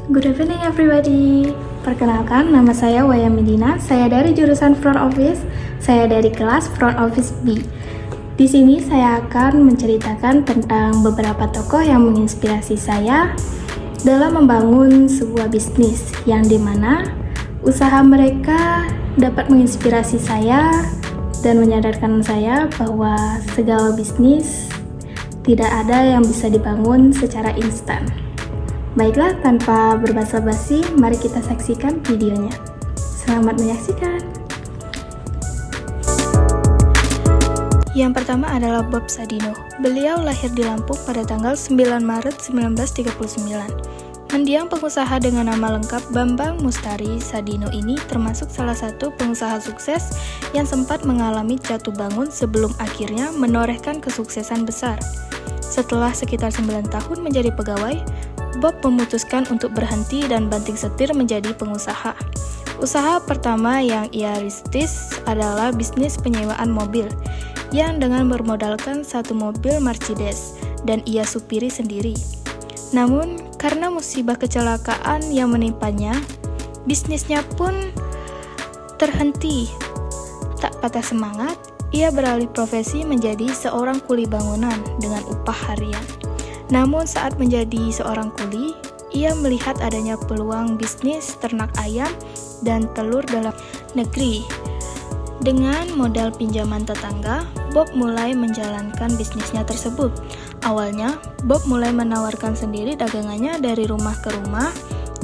Good evening everybody. Perkenalkan, nama saya Waya Medina. Saya dari jurusan Front Office. Saya dari kelas Front Office B. Di sini saya akan menceritakan tentang beberapa tokoh yang menginspirasi saya dalam membangun sebuah bisnis yang dimana usaha mereka dapat menginspirasi saya dan menyadarkan saya bahwa segala bisnis tidak ada yang bisa dibangun secara instan. Baiklah, tanpa berbasa-basi, mari kita saksikan videonya. Selamat menyaksikan. Yang pertama adalah Bob Sadino. Beliau lahir di Lampung pada tanggal 9 Maret 1939. Mendiang pengusaha dengan nama lengkap Bambang Mustari Sadino ini termasuk salah satu pengusaha sukses yang sempat mengalami jatuh bangun sebelum akhirnya menorehkan kesuksesan besar. Setelah sekitar 9 tahun menjadi pegawai, Bob memutuskan untuk berhenti dan banting setir menjadi pengusaha. Usaha pertama yang ia rintis adalah bisnis penyewaan mobil, yang dengan bermodalkan satu mobil Mercedes dan ia supiri sendiri. Namun, karena musibah kecelakaan yang menimpanya, bisnisnya pun terhenti. Tak patah semangat, ia beralih profesi menjadi seorang kuli bangunan dengan upah harian. Namun saat menjadi seorang kuli, ia melihat adanya peluang bisnis ternak ayam dan telur dalam negeri. Dengan modal pinjaman tetangga, Bob mulai menjalankan bisnisnya tersebut. Awalnya, Bob mulai menawarkan sendiri dagangannya dari rumah ke rumah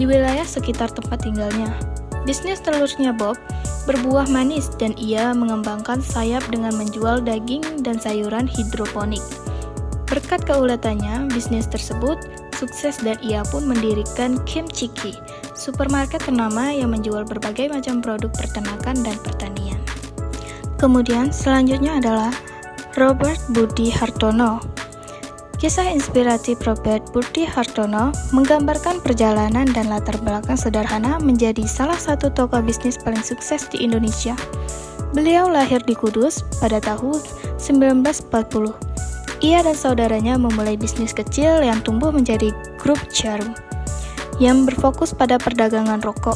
di wilayah sekitar tempat tinggalnya. Bisnis telurnya Bob berbuah manis dan ia mengembangkan sayap dengan menjual daging dan sayuran hidroponik. Berkat keuletannya, bisnis tersebut sukses dan ia pun mendirikan Kim Chiki, supermarket ternama yang menjual berbagai macam produk peternakan dan pertanian. Kemudian selanjutnya adalah Robert Budi Hartono. Kisah inspiratif Robert Budi Hartono menggambarkan perjalanan dan latar belakang sederhana menjadi salah satu tokoh bisnis paling sukses di Indonesia. Beliau lahir di Kudus pada tahun 1940. Ia dan saudaranya memulai bisnis kecil yang tumbuh menjadi grup Jarum yang berfokus pada perdagangan rokok.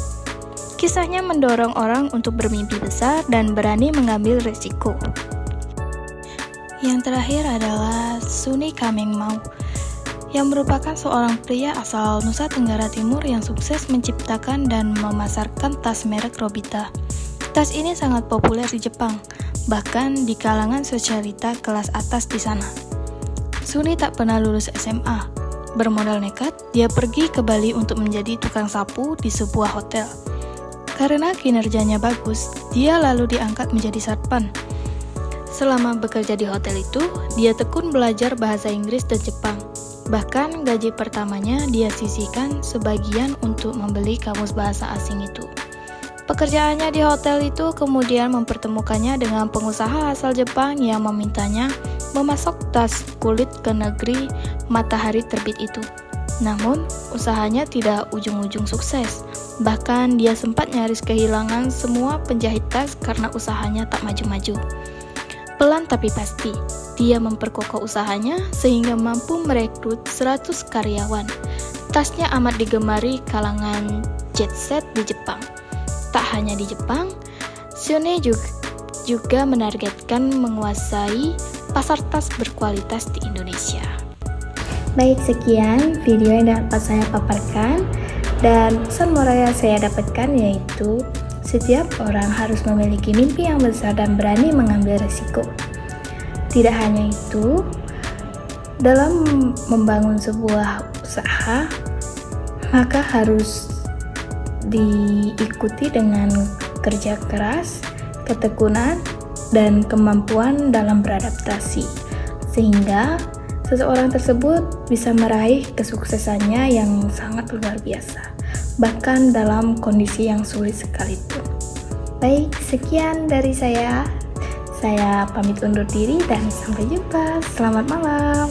Kisahnya mendorong orang untuk bermimpi besar dan berani mengambil risiko. Yang terakhir adalah Suni Kamengmau, yang merupakan seorang pria asal Nusa Tenggara Timur yang sukses menciptakan dan memasarkan tas merek Robita. Tas ini sangat populer di Jepang, bahkan di kalangan sosialita kelas atas di sana. Suni tak pernah lulus SMA. Bermodal nekat, dia pergi ke Bali untuk menjadi tukang sapu di sebuah hotel. Karena kinerjanya bagus, dia lalu diangkat menjadi satpam. Selama bekerja di hotel itu, dia tekun belajar bahasa Inggris dan Jepang. Bahkan gaji pertamanya dia sisihkan sebagian untuk membeli kamus bahasa asing itu. Pekerjaannya di hotel itu kemudian mempertemukannya dengan pengusaha asal Jepang yang memintanya memasok tas kulit ke negeri matahari terbit itu. Namun, usahanya tidak ujung-ujung sukses. Bahkan dia sempat nyaris kehilangan semua penjahit tas karena usahanya tak maju-maju. Pelan tapi pasti, dia memperkokoh usahanya sehingga mampu merekrut 100 karyawan. Tasnya amat digemari kalangan jet set di Jepang. Tak hanya di Jepang, Suni juga menargetkan menguasai pasar tas berkualitas di Indonesia. Baik, sekian video yang dapat saya paparkan, dan pesan moral yang saya dapatkan yaitu setiap orang harus memiliki mimpi yang besar dan berani mengambil risiko. Tidak hanya itu, dalam membangun sebuah usaha, maka harus diikuti dengan kerja keras, ketekunan, dan kemampuan dalam beradaptasi, sehingga seseorang tersebut bisa meraih kesuksesannya yang sangat luar biasa, bahkan dalam kondisi yang sulit sekalipun. Baik, sekian dari saya. Saya pamit undur diri dan sampai jumpa. Selamat malam.